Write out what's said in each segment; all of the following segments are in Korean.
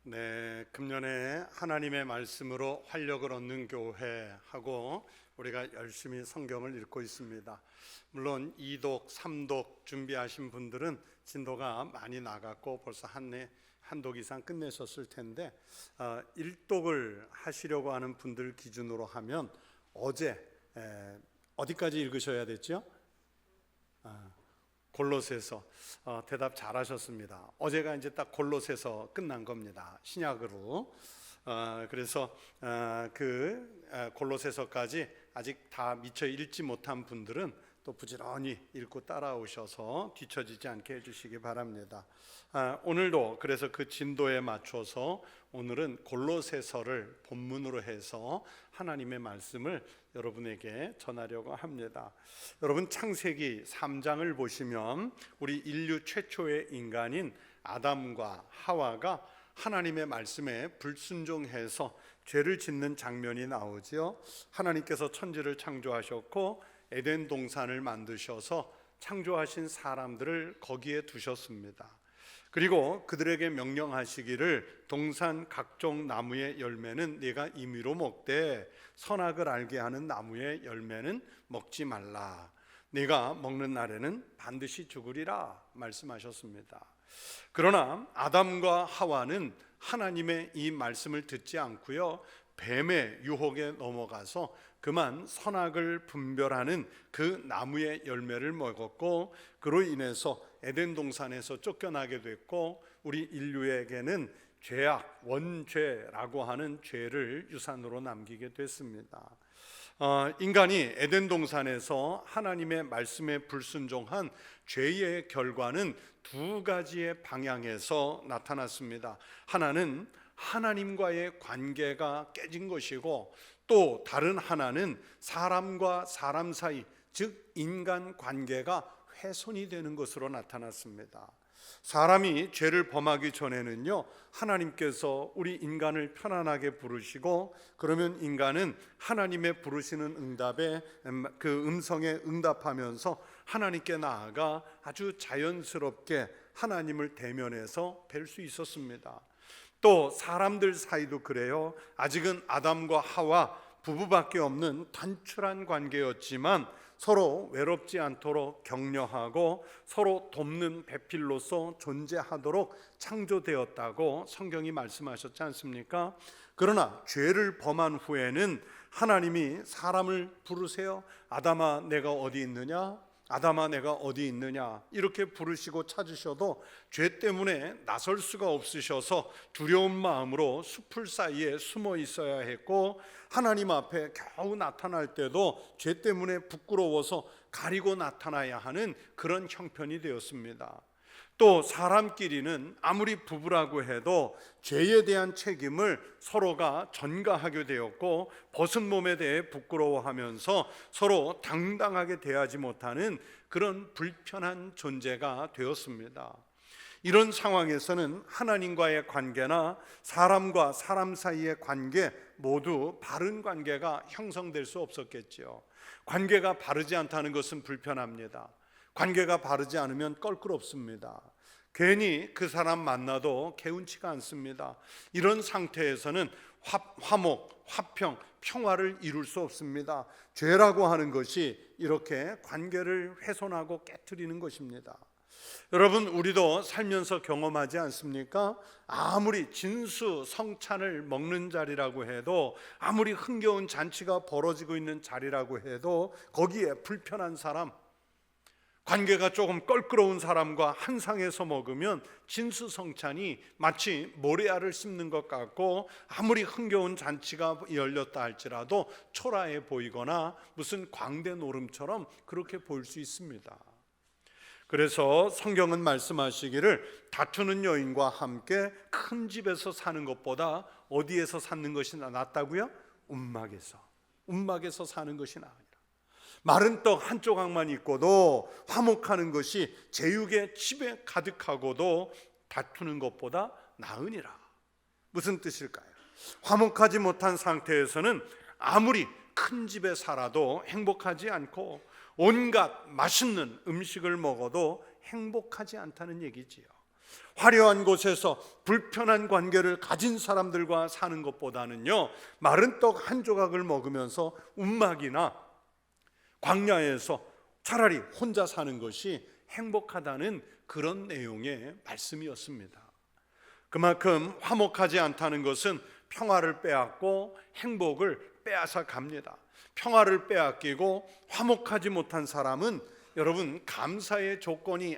네, 금년에 하나님의 말씀으로 활력을 얻는 교회 하고 우리가 열심히 성경을 읽고 있습니다. 물론 2독, 3독 준비하신 분들은 진도가 많이 나갔고 벌써 한 독 이상 끝내셨을 텐데 1독을 하시려고 하는 분들 기준으로 하면 어제 어디까지 읽으셔야 됐죠? 골로새서. 대답 잘하셨습니다. 어제가 이제 딱 골로새서 끝난 겁니다. 신약으로. 그래서 골로새서까지 아직 다 미처 읽지 못한 분들은 또 부지런히 읽고 따라오셔서 뒤처지지 않게 해주시기 바랍니다. 오늘도 그래서 그 진도에 맞춰서 오늘은 골로새서를 본문으로 해서 하나님의 말씀을 여러분에게 전하려고 합니다. 여러분, 창세기 3장을 보시면 우리 인류 최초의 인간인 아담과 하와가 하나님의 말씀에 불순종해서 죄를 짓는 장면이 나오죠. 하나님께서 천지를 창조하셨고 에덴 동산을 만드셔서 창조하신 사람들을 거기에 두셨습니다. 그리고 그들에게 명령하시기를 동산 각종 나무의 열매는 네가 임의로 먹되 선악을 알게 하는 나무의 열매는 먹지 말라. 네가 먹는 날에는 반드시 죽으리라 말씀하셨습니다. 그러나 아담과 하와는 하나님의 이 말씀을 듣지 않고요, 뱀의 유혹에 넘어가서 그만 선악을 분별하는 그 나무의 열매를 먹었고, 그로 인해서 에덴 동산에서 쫓겨나게 됐고, 우리 인류에게는 죄악, 원죄라고 하는 죄를 유산으로 남기게 됐습니다. 인간이 에덴 동산에서 하나님의 말씀에 불순종한 죄의 결과는 두 가지의 방향에서 나타났습니다. 하나는 하나님과의 관계가 깨진 것이고, 또 다른 하나는 사람과 사람 사이, 즉 인간 관계가 훼손이 되는 것으로 나타났습니다. 사람이 죄를 범하기 전에는요, 하나님께서 우리 인간을 편안하게 부르시고, 그러면 인간은 하나님의 부르시는 응답에 그 음성에 응답하면서 하나님께 나아가 아주 자연스럽게 하나님을 대면해서 뵐 수 있었습니다. 또 사람들 사이도 그래요. 아직은 아담과 하와 부부밖에 없는 단출한 관계였지만 서로 외롭지 않도록 격려하고 서로 돕는 배필로서 존재하도록 창조되었다고 성경이 말씀하셨지 않습니까? 그러나 죄를 범한 후에는 하나님이 사람을 부르세요. 아담아 내가 어디 있느냐? 아담아 내가 어디 있느냐? 이렇게 부르시고 찾으셔도 죄 때문에 나설 수가 없으셔서 두려운 마음으로 숲을 사이에 숨어 있어야 했고, 하나님 앞에 겨우 나타날 때도 죄 때문에 부끄러워서 가리고 나타나야 하는 그런 형편이 되었습니다. 또 사람끼리는 아무리 부부라고 해도 죄에 대한 책임을 서로가 전가하게 되었고, 벗은 몸에 대해 부끄러워하면서 서로 당당하게 대하지 못하는 그런 불편한 존재가 되었습니다. 이런 상황에서는 하나님과의 관계나 사람과 사람 사이의 관계 모두 바른 관계가 형성될 수 없었겠죠. 관계가 바르지 않다는 것은 불편합니다. 관계가 바르지 않으면 껄끄럽습니다. 괜히 그 사람 만나도 개운치가 않습니다. 이런 상태에서는 화목, 화평, 평화를 이룰 수 없습니다. 죄라고 하는 것이 이렇게 관계를 훼손하고 깨트리는 것입니다. 여러분, 우리도 살면서 경험하지 않습니까? 아무리 진수성찬을 먹는 자리라고 해도, 아무리 흥겨운 잔치가 벌어지고 있는 자리라고 해도 거기에 불편한 사람, 관계가 조금 껄끄러운 사람과 한 상에서 먹으면 진수성찬이 마치 모래알을 씹는 것 같고, 아무리 흥겨운 잔치가 열렸다 할지라도 초라해 보이거나 무슨 광대 노름처럼 그렇게 보일 수 있습니다. 그래서 성경은 말씀하시기를 다투는 여인과 함께 큰 집에서 사는 것보다 어디에서 사는 것이 낫다고요? 움막에서 사는 것이 나아요. 마른 떡 한 조각만 있고도 화목하는 것이 제육의 집에 가득하고도 다투는 것보다 나으니라. 무슨 뜻일까요? 화목하지 못한 상태에서는 아무리 큰 집에 살아도 행복하지 않고, 온갖 맛있는 음식을 먹어도 행복하지 않다는 얘기지요. 화려한 곳에서 불편한 관계를 가진 사람들과 사는 것보다는요, 마른 떡 한 조각을 먹으면서 움막이나 광야에서 차라리 혼자 사는 것이 행복하다는 그런 내용의 말씀이었습니다. 그만큼 화목하지 않다는 것은 평화를 빼앗고 행복을 빼앗아 갑니다. 평화를 빼앗기고 화목하지 못한 사람은, 여러분, 감사의 조건이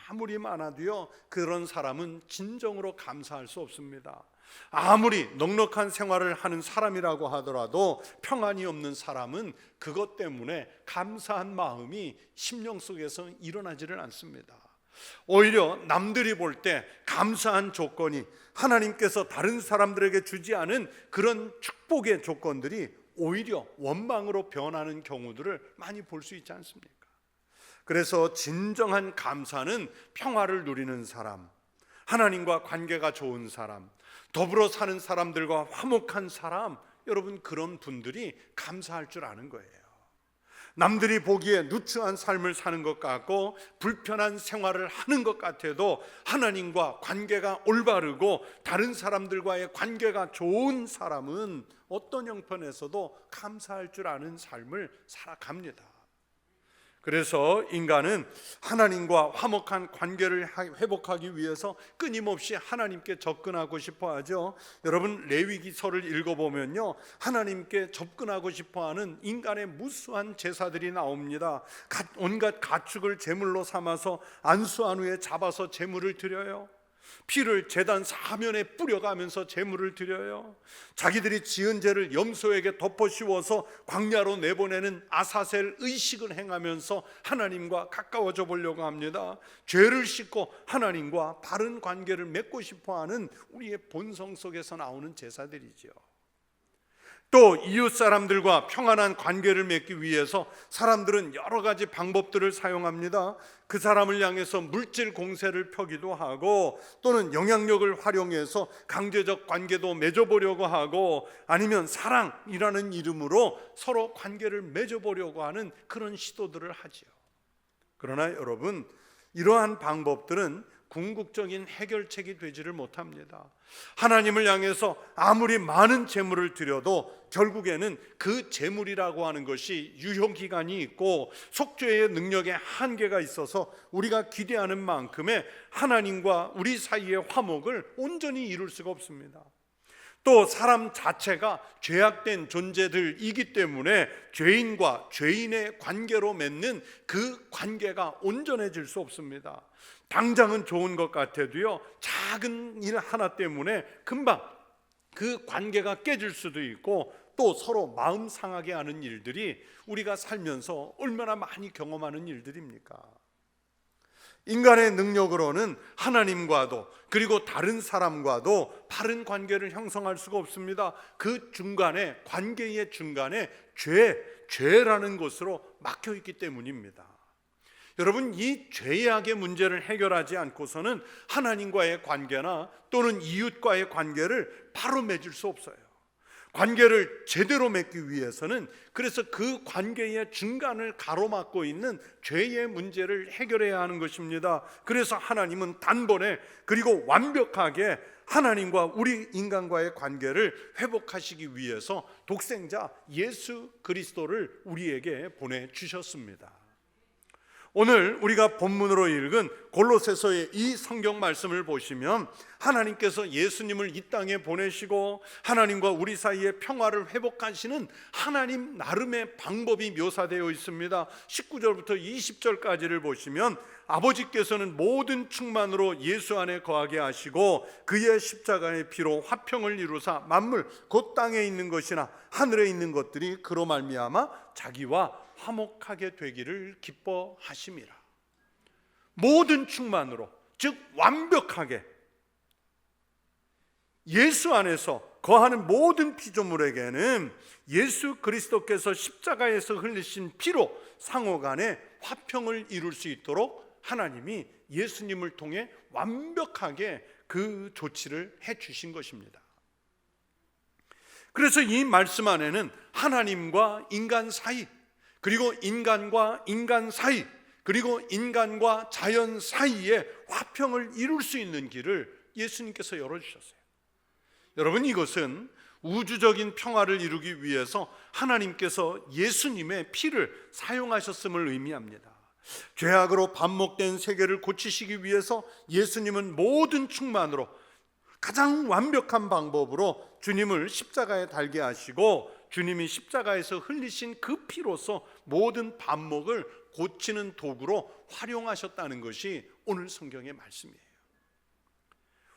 아무리 많아도요, 그런 사람은 진정으로 감사할 수 없습니다. 아무리 넉넉한 생활을 하는 사람이라고 하더라도 평안이 없는 사람은 그것 때문에 감사한 마음이 심령 속에서 일어나지를 않습니다. 오히려 남들이 볼 때 감사한 조건이 하나님께서 다른 사람들에게 주지 않은 그런 축복의 조건들이 오히려 원망으로 변하는 경우들을 많이 볼 수 있지 않습니까? 그래서 진정한 감사는 평화를 누리는 사람, 하나님과 관계가 좋은 사람, 더불어 사는 사람들과 화목한 사람, 여러분, 그런 분들이 감사할 줄 아는 거예요. 남들이 보기에 누추한 삶을 사는 것 같고 불편한 생활을 하는 것 같아도 하나님과 관계가 올바르고 다른 사람들과의 관계가 좋은 사람은 어떤 형편에서도 감사할 줄 아는 삶을 살아갑니다. 그래서 인간은 하나님과 화목한 관계를 회복하기 위해서 끊임없이 하나님께 접근하고 싶어 하죠. 여러분, 레위기서를 읽어보면요, 하나님께 접근하고 싶어하는 인간의 무수한 제사들이 나옵니다. 온갖 가축을 제물로 삼아서 안수한 후에 잡아서 제물을 드려요. 피를 제단 사면에 뿌려가면서 제물을 드려요. 자기들이 지은 죄를 염소에게 덮어 씌워서 광야로 내보내는 아사셀 의식을 행하면서 하나님과 가까워져 보려고 합니다. 죄를 씻고 하나님과 바른 관계를 맺고 싶어하는 우리의 본성 속에서 나오는 제사들이죠. 또 이웃 사람들과 평안한 관계를 맺기 위해서 사람들은 여러 가지 방법들을 사용합니다. 그 사람을 향해서 물질 공세를 펴기도 하고, 또는 영향력을 활용해서 강제적 관계도 맺어보려고 하고, 아니면 사랑이라는 이름으로 서로 관계를 맺어보려고 하는 그런 시도들을 하지요. 그러나 여러분, 이러한 방법들은 궁극적인 해결책이 되지를 못합니다. 하나님을 향해서 아무리 많은 재물을 드려도 결국에는 그 재물이라고 하는 것이 유효기간이 있고 속죄의 능력에 한계가 있어서 우리가 기대하는 만큼의 하나님과 우리 사이의 화목을 온전히 이룰 수가 없습니다. 또 사람 자체가 죄악된 존재들이기 때문에 죄인과 죄인의 관계로 맺는 그 관계가 온전해질 수 없습니다. 당장은 좋은 것 같아도요, 작은 일 하나 때문에 금방 그 관계가 깨질 수도 있고, 또 서로 마음 상하게 하는 일들이 우리가 살면서 얼마나 많이 경험하는 일들입니까? 인간의 능력으로는 하나님과도 그리고 다른 사람과도 바른 관계를 형성할 수가 없습니다. 그 중간에, 관계의 중간에 죄라는 것으로 막혀 있기 때문입니다. 여러분, 이 죄악의 문제를 해결하지 않고서는 하나님과의 관계나 또는 이웃과의 관계를 바로 맺을 수 없어요. 관계를 제대로 맺기 위해서는, 그래서 그 관계의 중간을 가로막고 있는 죄의 문제를 해결해야 하는 것입니다. 그래서 하나님은 단번에 그리고 완벽하게 하나님과 우리 인간과의 관계를 회복하시기 위해서 독생자 예수 그리스도를 우리에게 보내주셨습니다. 오늘 우리가 본문으로 읽은 골로새서의 이 성경 말씀을 보시면 하나님께서 예수님을 이 땅에 보내시고 하나님과 우리 사이의 평화를 회복하시는 하나님 나름의 방법이 묘사되어 있습니다. 19절부터 20절까지를 보시면 아버지께서는 모든 충만으로 예수 안에 거하게 하시고 그의 십자가의 피로 화평을 이루사 만물 곧 땅에 있는 것이나 하늘에 있는 것들이 그로 말미암아 자기와 화목하게 되기를 기뻐하심이라. 모든 충만으로, 즉 완벽하게 예수 안에서 거하는 모든 피조물에게는 예수 그리스도께서 십자가에서 흘리신 피로 상호간에 화평을 이룰 수 있도록 하나님이 예수님을 통해 완벽하게 그 조치를 해주신 것입니다. 그래서 이 말씀 안에는 하나님과 인간 사이, 그리고 인간과 인간 사이, 그리고 인간과 자연 사이에 화평을 이룰 수 있는 길을 예수님께서 열어주셨어요. 여러분, 이것은 우주적인 평화를 이루기 위해서 하나님께서 예수님의 피를 사용하셨음을 의미합니다. 죄악으로 반목된 세계를 고치시기 위해서 예수님은 모든 충만으로 가장 완벽한 방법으로 주님을 십자가에 달게 하시고, 주님이 십자가에서 흘리신 그 피로서 모든 반목을 고치는 도구로 활용하셨다는 것이 오늘 성경의 말씀이에요.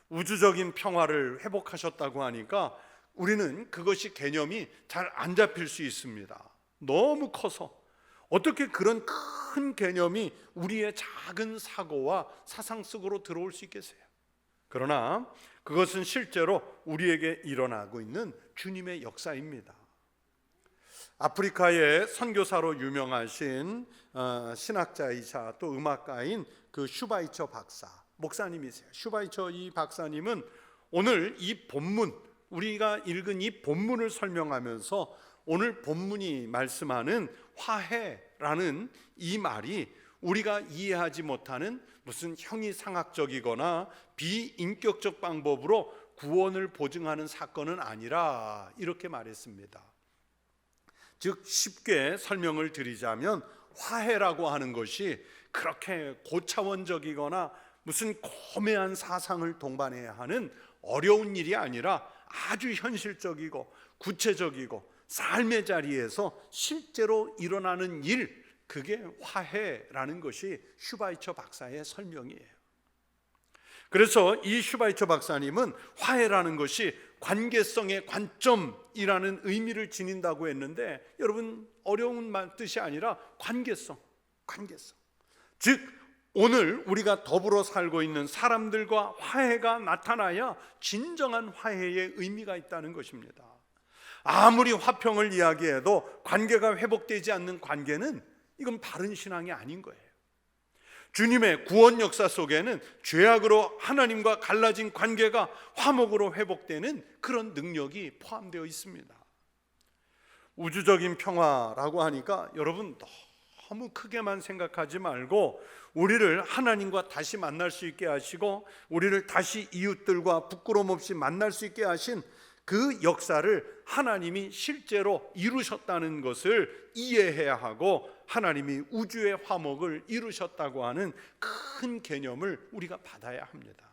우주적인 평화를 회복하셨다고 하니까 우리는 그것이 개념이 잘 안 잡힐 수 있습니다. 너무 커서 어떻게 그런 큰 개념이 우리의 작은 사고와 사상 속으로 들어올 수 있겠어요? 그러나 그것은 실제로 우리에게 일어나고 있는 주님의 역사입니다. 아프리카의 선교사로 유명하신 신학자이자 또 음악가인 그 슈바이처 박사 목사님이세요. 슈바이처 이 박사님은 오늘 이 본문, 우리가 읽은 이 본문을 설명하면서 오늘 본문이 말씀하는 화해라는 이 말이 우리가 이해하지 못하는 무슨 형이상학적이거나 비인격적 방법으로 구원을 보증하는 사건은 아니라 이렇게 말했습니다. 즉 쉽게 설명을 드리자면 화해라고 하는 것이 그렇게 고차원적이거나 무슨 고매한 사상을 동반해야 하는 어려운 일이 아니라 아주 현실적이고 구체적이고 삶의 자리에서 실제로 일어나는 일, 그게 화해라는 것이 슈바이처 박사의 설명이에요. 그래서 이 슈바이처 박사님은 화해라는 것이 관계성의 관점이라는 의미를 지닌다고 했는데, 여러분, 어려운 뜻이 아니라 관계성. 즉 오늘 우리가 더불어 살고 있는 사람들과 화해가 나타나야 진정한 화해의 의미가 있다는 것입니다. 아무리 화평을 이야기해도 관계가 회복되지 않는 관계는 이건 바른 신앙이 아닌 거예요. 주님의 구원 역사 속에는 죄악으로 하나님과 갈라진 관계가 화목으로 회복되는 그런 능력이 포함되어 있습니다. 우주적인 평화라고 하니까 여러분 너무 크게만 생각하지 말고 우리를 하나님과 다시 만날 수 있게 하시고 우리를 다시 이웃들과 부끄럼 없이 만날 수 있게 하신 그 역사를 하나님이 실제로 이루셨다는 것을 이해해야 하고, 하나님이 우주의 화목을 이루셨다고 하는 큰 개념을 우리가 받아야 합니다.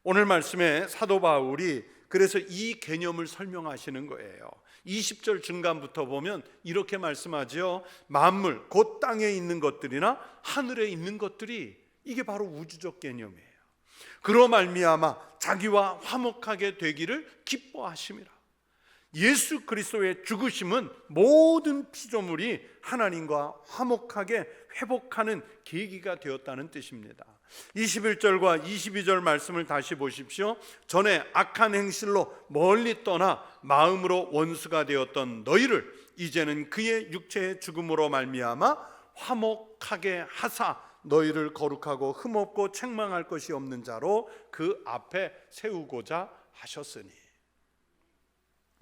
오늘 말씀에 사도 바울이 그래서 이 개념을 설명하시는 거예요. 20절 중간부터 보면 이렇게 말씀하죠. 만물, 곧 땅에 있는 것들이나 하늘에 있는 것들이, 이게 바로 우주적 개념이에요. 그로 말미암아 자기와 화목하게 되기를 기뻐하심이라. 예수 그리스도의 죽으심은 모든 피조물이 하나님과 화목하게 회복하는 계기가 되었다는 뜻입니다. 21절과 22절 말씀을 다시 보십시오. 전에 악한 행실로 멀리 떠나 마음으로 원수가 되었던 너희를 이제는 그의 육체의 죽음으로 말미암아 화목하게 하사 너희를 거룩하고 흠없고 책망할 것이 없는 자로 그 앞에 세우고자 하셨으니.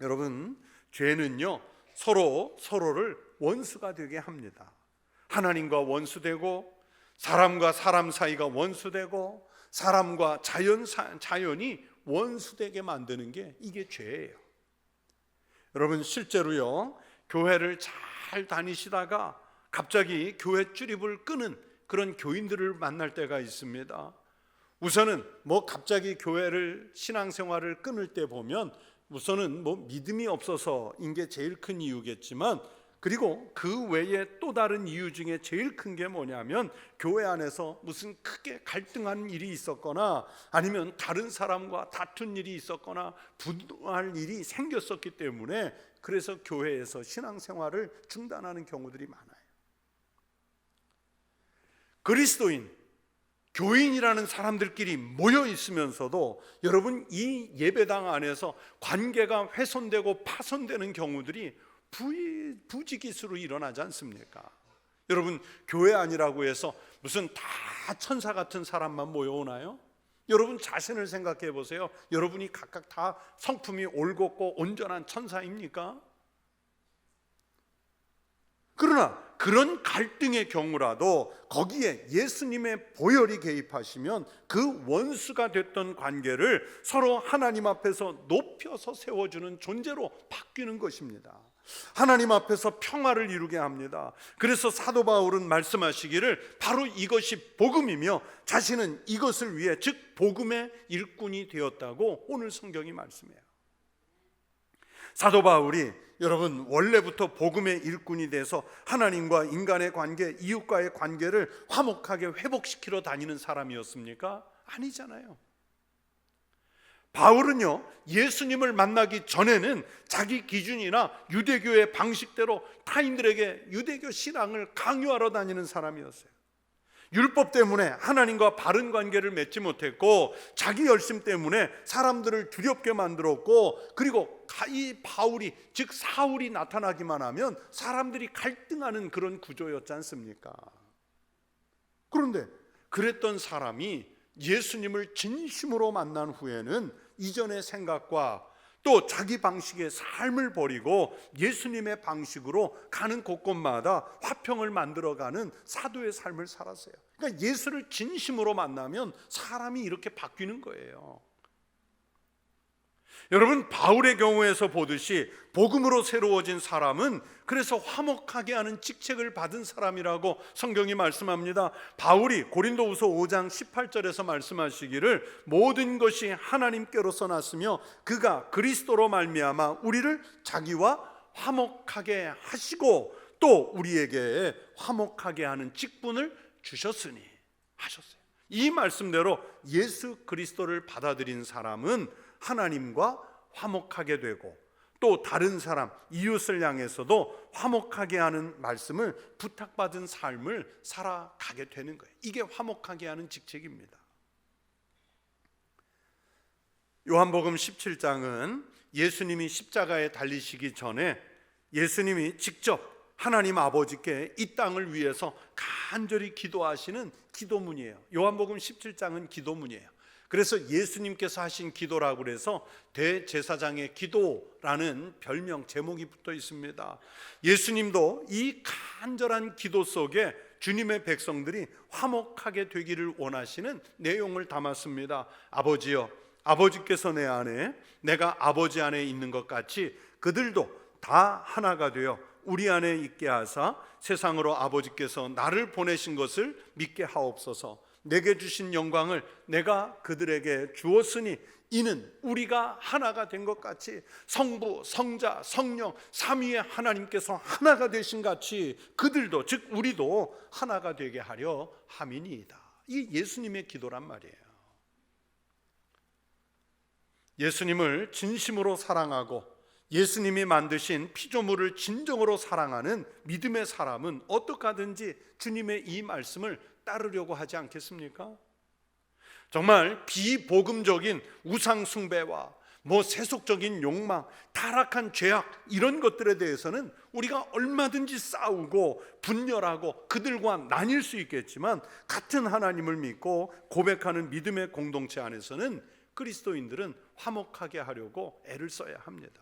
여러분, 죄는요 서로를 원수가 되게 합니다. 하나님과 원수되고, 사람과 사람 사이가 원수되고, 사람과 자연이 원수되게 만드는 게 이게 죄예요. 여러분, 실제로요 교회를 잘 다니시다가 갑자기 교회 출입을 끄는 그런 교인들을 만날 때가 있습니다. 우선은 갑자기 교회를 신앙생활을 끊을 때 보면 우선은 믿음이 없어서인 게 제일 큰 이유겠지만, 그리고 그 외에 또 다른 이유 중에 제일 큰 게 뭐냐면 교회 안에서 무슨 크게 갈등하는 일이 있었거나 아니면 다른 사람과 다툰 일이 있었거나 분노할 일이 생겼었기 때문에, 그래서 교회에서 신앙생활을 중단하는 경우들이 많아요. 그리스도인, 교인이라는 사람들끼리 모여 있으면서도 여러분 이 예배당 안에서 관계가 훼손되고 파손되는 경우들이 부지기수로 일어나지 않습니까? 여러분, 교회 아니라고 해서 무슨 다 천사 같은 사람만 모여오나요? 여러분 자신을 생각해 보세요. 여러분이 각각 다 성품이 올곧고 온전한 천사입니까? 그러나 그런 갈등의 경우라도 거기에 예수님의 보혈이 개입하시면 그 원수가 됐던 관계를 서로 하나님 앞에서 높여서 세워주는 존재로 바뀌는 것입니다. 하나님 앞에서 평화를 이루게 합니다. 그래서 사도 바울은 말씀하시기를 바로 이것이 복음이며 자신은 이것을 위해 즉 복음의 일꾼이 되었다고 오늘 성경이 말씀해요. 사도 바울이 여러분 원래부터 복음의 일꾼이 돼서 하나님과 인간의 관계, 이웃과의 관계를 화목하게 회복시키러 다니는 사람이었습니까? 아니잖아요. 바울은요, 예수님을 만나기 전에는 자기 기준이나 유대교의 방식대로 타인들에게 유대교 신앙을 강요하러 다니는 사람이었어요. 율법 때문에 하나님과 바른 관계를 맺지 못했고 자기 열심 때문에 사람들을 두렵게 만들었고, 그리고 이 바울이 즉 사울이 나타나기만 하면 사람들이 갈등하는 그런 구조였지 않습니까? 그런데 그랬던 사람이 예수님을 진심으로 만난 후에는 이전의 생각과 또 자기 방식의 삶을 버리고 예수님의 방식으로 가는 곳곳마다 화평을 만들어가는 사도의 삶을 살았어요. 그러니까 예수를 진심으로 만나면 사람이 이렇게 바뀌는 거예요. 여러분, 바울의 경우에서 보듯이 복음으로 새로워진 사람은 그래서 화목하게 하는 직책을 받은 사람이라고 성경이 말씀합니다. 바울이 고린도후서 5장 18절에서 말씀하시기를 모든 것이 하나님께로서 났으며 그가 그리스도로 말미암아 우리를 자기와 화목하게 하시고 또 우리에게 화목하게 하는 직분을 주셨으니 하셨어요. 이 말씀대로 예수 그리스도를 받아들인 사람은 하나님과 화목하게 되고 또 다른 사람, 이웃을 향해서도 화목하게 하는 말씀을 부탁받은 삶을 살아가게 되는 거예요. 이게 화목하게 하는 직책입니다. 요한복음 17장은 예수님이 십자가에 달리시기 전에 예수님이 직접 하나님 아버지께 이 땅을 위해서 간절히 기도하시는 기도문이에요. 요한복음 17장은 기도문이에요. 그래서 예수님께서 하신 기도라고 그래서 대제사장의 기도라는 별명 제목이 붙어 있습니다. 예수님도 이 간절한 기도 속에 주님의 백성들이 화목하게 되기를 원하시는 내용을 담았습니다. 아버지여, 아버지께서 내 안에 내가 아버지 안에 있는 것 같이 그들도 다 하나가 되어 우리 안에 있게 하사 세상으로 아버지께서 나를 보내신 것을 믿게 하옵소서. 내게 주신 영광을 내가 그들에게 주었으니 이는 우리가 하나가 된 것 같이 성부, 성자, 성령 삼위의 하나님께서 하나가 되신 같이 그들도 즉 우리도 하나가 되게 하려 함이니이다. 이 예수님의 기도란 말이에요. 예수님을 진심으로 사랑하고 예수님이 만드신 피조물을 진정으로 사랑하는 믿음의 사람은 어떻게 하든지 주님의 이 말씀을 따르려고 하지 않겠습니까? 정말 비복음적인 우상 숭배와 세속적인 욕망, 타락한 죄악 이런 것들에 대해서는 우리가 얼마든지 싸우고 분열하고 그들과 나뉠 수 있겠지만 같은 하나님을 믿고 고백하는 믿음의 공동체 안에서는 그리스도인들은 화목하게 하려고 애를 써야 합니다.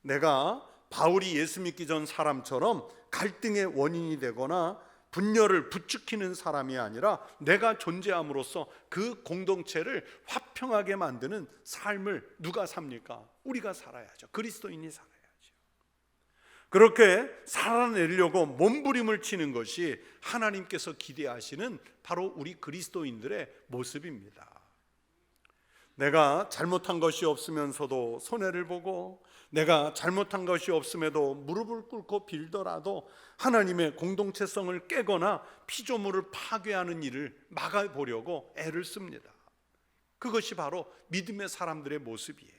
내가 바울이 예수 믿기 전 사람처럼 갈등의 원인이 되거나 분열을 부추기는 사람이 아니라 내가 존재함으로써 그 공동체를 화평하게 만드는 삶을 누가 삽니까? 우리가 살아야죠. 그리스도인이 살아야죠. 그렇게 살아내려고 몸부림을 치는 것이 하나님께서 기대하시는 바로 우리 그리스도인들의 모습입니다. 내가 잘못한 것이 없으면서도 손해를 보고 내가 잘못한 것이 없음에도 무릎을 꿇고 빌더라도 하나님의 공동체성을 깨거나 피조물을 파괴하는 일을 막아보려고 애를 씁니다. 그것이 바로 믿음의 사람들의 모습이에요.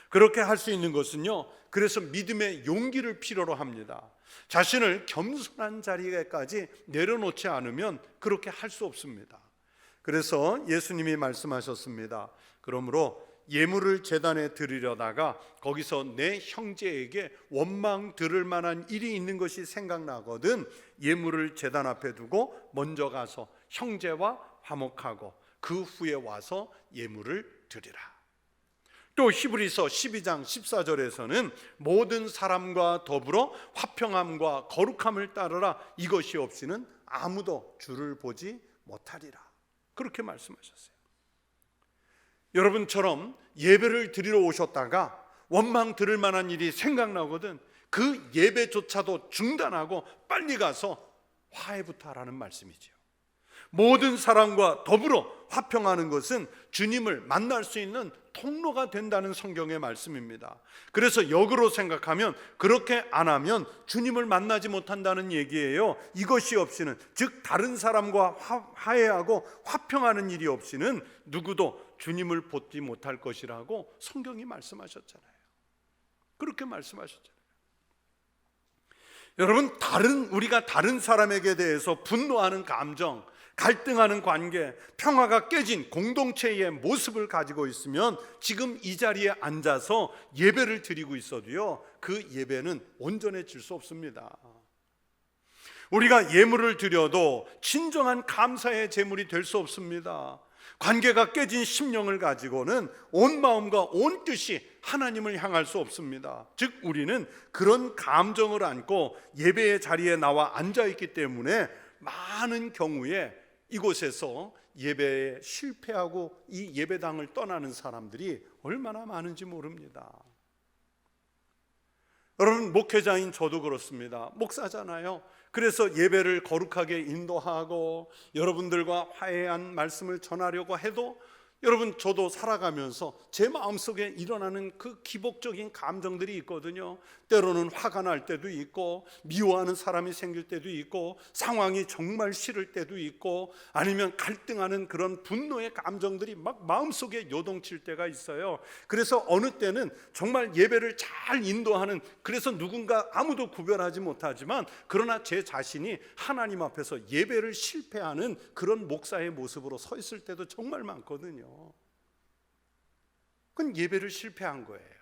그렇게 할 수 있는 것은요, 그래서 믿음의 용기를 필요로 합니다. 자신을 겸손한 자리에까지 내려놓지 않으면 그렇게 할 수 없습니다. 그래서 예수님이 말씀하셨습니다. 그러므로 예물을 제단에 드리려다가 거기서 내 형제에게 원망 들을 만한 일이 있는 것이 생각나거든 예물을 제단 앞에 두고 먼저 가서 형제와 화목하고 그 후에 와서 예물을 드리라. 또 히브리서 12장 14절에서는 모든 사람과 더불어 화평함과 거룩함을 따르라. 이것이 없이는 아무도 주를 보지 못하리라. 그렇게 말씀하셨어요. 여러분처럼 예배를 드리러 오셨다가 원망 들을 만한 일이 생각나거든 그 예배조차도 중단하고 빨리 가서 화해부터 하라는 말씀이죠. 모든 사람과 더불어 화평하는 것은 주님을 만날 수 있는 통로가 된다는 성경의 말씀입니다. 그래서 역으로 생각하면 그렇게 안 하면 주님을 만나지 못한다는 얘기예요. 이것이 없이는, 즉 다른 사람과 화해하고 화평하는 일이 없이는 누구도 주님을 보지 못할 것이라고 성경이 말씀하셨잖아요. 그렇게 말씀하셨잖아요. 여러분, 우리가 다른 사람에게 대해서 분노하는 감정, 갈등하는 관계, 평화가 깨진 공동체의 모습을 가지고 있으면 지금 이 자리에 앉아서 예배를 드리고 있어도요, 그 예배는 온전해질 수 없습니다. 우리가 예물을 드려도 진정한 감사의 제물이 될 수 없습니다. 관계가 깨진 심령을 가지고는 온 마음과 온 뜻이 하나님을 향할 수 없습니다. 즉 우리는 그런 감정을 안고 예배의 자리에 나와 앉아있기 때문에 많은 경우에 이곳에서 예배에 실패하고 이 예배당을 떠나는 사람들이 얼마나 많은지 모릅니다. 여러분, 목회자인 저도 그렇습니다. 목사잖아요. 그래서 예배를 거룩하게 인도하고 여러분들과 화해한 말씀을 전하려고 해도 여러분, 저도 살아가면서 제 마음속에 일어나는 그 기복적인 감정들이 있거든요. 때로는 화가 날 때도 있고, 미워하는 사람이 생길 때도 있고, 상황이 정말 싫을 때도 있고, 아니면 갈등하는 그런 분노의 감정들이 막 마음속에 요동칠 때가 있어요. 그래서 어느 때는 정말 예배를 잘 인도하는, 그래서 누군가 아무도 구별하지 못하지만 그러나 제 자신이 하나님 앞에서 예배를 실패하는 그런 목사의 모습으로 서 있을 때도 정말 많거든요. 그건 예배를 실패한 거예요.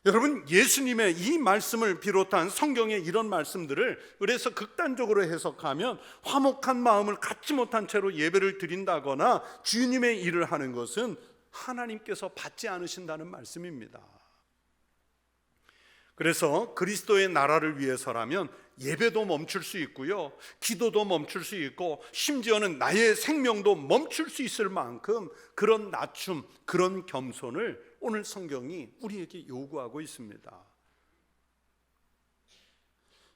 여러분, 예수님의 이 말씀을 비롯한 성경의 이런 말씀들을 그래서 극단적으로 해석하면 화목한 마음을 갖지 못한 채로 예배를 드린다거나 주님의 일을 하는 것은 하나님께서 받지 않으신다는 말씀입니다. 그래서 그리스도의 나라를 위해서라면 예배도 멈출 수 있고요, 기도도 멈출 수 있고, 심지어는 나의 생명도 멈출 수 있을 만큼 그런 낮춤, 그런 겸손을 오늘 성경이 우리에게 요구하고 있습니다.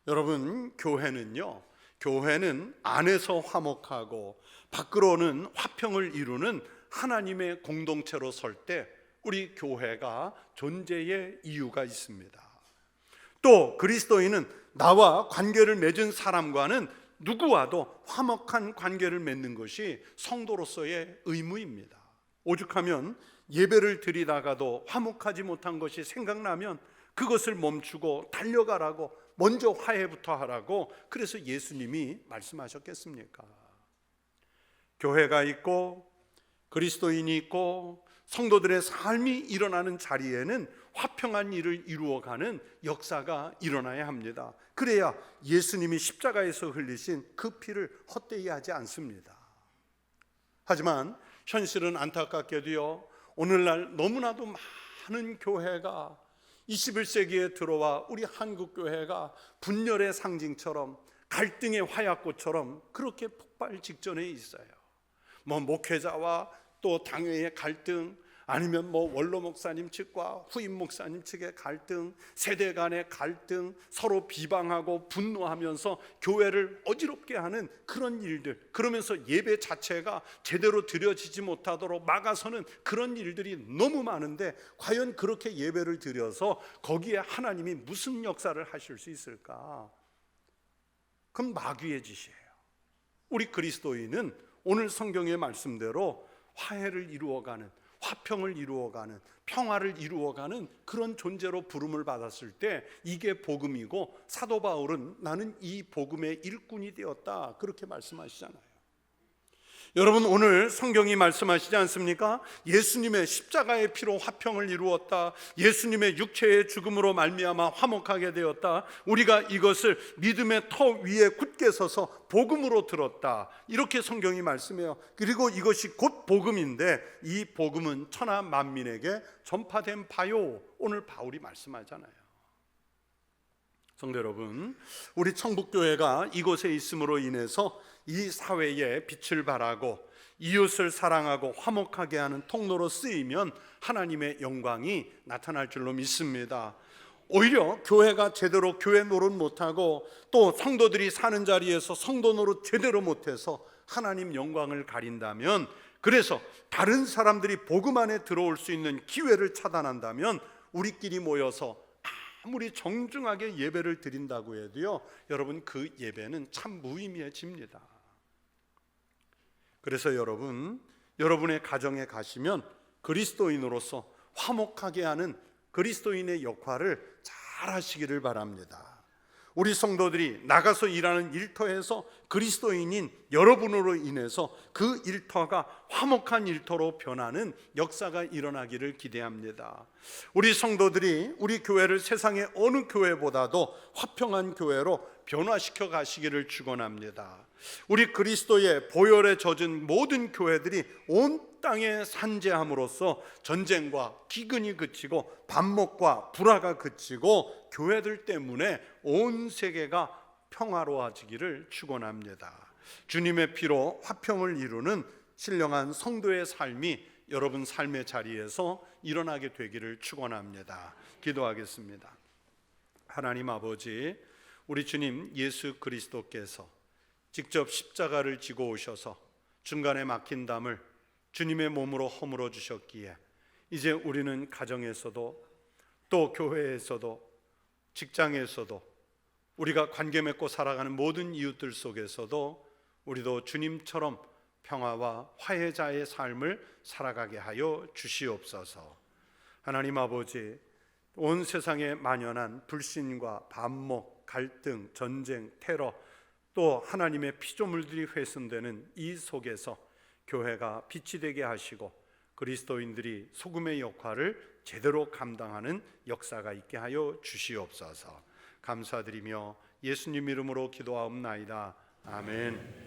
여러분, 교회는 안에서 화목하고 밖으로는 화평을 이루는 하나님의 공동체로 설 때 우리 교회가 존재의 이유가 있습니다. 또 그리스도인은 나와 관계를 맺은 사람과는 누구와도 화목한 관계를 맺는 것이 성도로서의 의무입니다. 오죽하면 예배를 드리다가도 화목하지 못한 것이 생각나면 그것을 멈추고 달려가라고, 먼저 화해부터 하라고 그래서 예수님이 말씀하셨겠습니까? 교회가 있고 그리스도인이 있고 성도들의 삶이 일어나는 자리에는 화평한 일을 이루어가는 역사가 일어나야 합니다. 그래야 예수님이 십자가에서 흘리신 그 피를 헛되이 하지 않습니다. 하지만 현실은 안타깝게도요, 오늘날 너무나도 많은 교회가 21세기에 들어와 우리 한국 교회가 분열의 상징처럼, 갈등의 화약고처럼 그렇게 폭발 직전에 있어요. 목회자와 또 당회의 갈등, 아니면 원로 목사님 측과 후임 목사님 측의 갈등, 세대 간의 갈등, 서로 비방하고 분노하면서 교회를 어지럽게 하는 그런 일들, 그러면서 예배 자체가 제대로 드려지지 못하도록 막아서는 그런 일들이 너무 많은데, 과연 그렇게 예배를 드려서 거기에 하나님이 무슨 역사를 하실 수 있을까? 그건 마귀의 짓이에요. 우리 그리스도인은 오늘 성경의 말씀대로 화해를 이루어가는, 화평을 이루어가는, 평화를 이루어가는 그런 존재로 부름을 받았을 때 이게 복음이고, 사도 바울은 나는 이 복음의 일꾼이 되었다 그렇게 말씀하시잖아요. 여러분, 오늘 성경이 말씀하시지 않습니까? 예수님의 십자가의 피로 화평을 이루었다, 예수님의 육체의 죽음으로 말미암아 화목하게 되었다. 우리가 이것을 믿음의 터 위에 굳게 서서 복음으로 들었다, 이렇게 성경이 말씀해요. 그리고 이것이 곧 복음인데 이 복음은 천하 만민에게 전파된 바요, 오늘 바울이 말씀하잖아요. 성도 여러분, 우리 청북교회가 이곳에 있음으로 인해서 이 사회에 빛을 발하고 이웃을 사랑하고 화목하게 하는 통로로 쓰이면 하나님의 영광이 나타날 줄로 믿습니다. 오히려 교회가 제대로 교회 노릇 못하고 또 성도들이 사는 자리에서 성도 노릇 제대로 못해서 하나님 영광을 가린다면, 그래서 다른 사람들이 복음 안에 들어올 수 있는 기회를 차단한다면, 우리끼리 모여서 아무리 정중하게 예배를 드린다고 해도요, 여러분, 그 예배는 참 무의미해집니다. 그래서 여러분, 여러분의 가정에 가시면 그리스도인으로서 화목하게 하는 그리스도인의 역할을 잘 하시기를 바랍니다. 우리 성도들이 나가서 일하는 일터에서 그리스도인인 여러분으로 인해서 그 일터가 화목한 일터로 변하는 역사가 일어나기를 기대합니다. 우리 성도들이 우리 교회를 세상의 어느 교회보다도 화평한 교회로 변화시켜 가시기를 축원합니다. 우리 그리스도의 보혈에 젖은 모든 교회들이 온 땅에 산재함으로써 전쟁과 기근이 그치고 반목과 불화가 그치고 교회들 때문에 온 세계가 평화로워지기를 축원합니다. 주님의 피로 화평을 이루는 신령한 성도의 삶이 여러분 삶의 자리에서 일어나게 되기를 축원합니다. 기도하겠습니다. 하나님 아버지, 우리 주님 예수 그리스도께서 직접 십자가를 지고 오셔서 중간에 막힌 담을 주님의 몸으로 허물어 주셨기에 이제 우리는 가정에서도 또 교회에서도 직장에서도 우리가 관계 맺고 살아가는 모든 이웃들 속에서도 우리도 주님처럼 평화와 화해자의 삶을 살아가게 하여 주시옵소서. 하나님 아버지, 온 세상에 만연한 불신과 반목, 갈등, 전쟁, 테러, 또 하나님의 피조물들이 훼손되는 이 속에서 교회가 빛이 되게 하시고 그리스도인들이 소금의 역할을 제대로 감당하는 역사가 있게 하여 주시옵소서. 감사드리며 예수님 이름으로 기도하옵나이다. 아멘.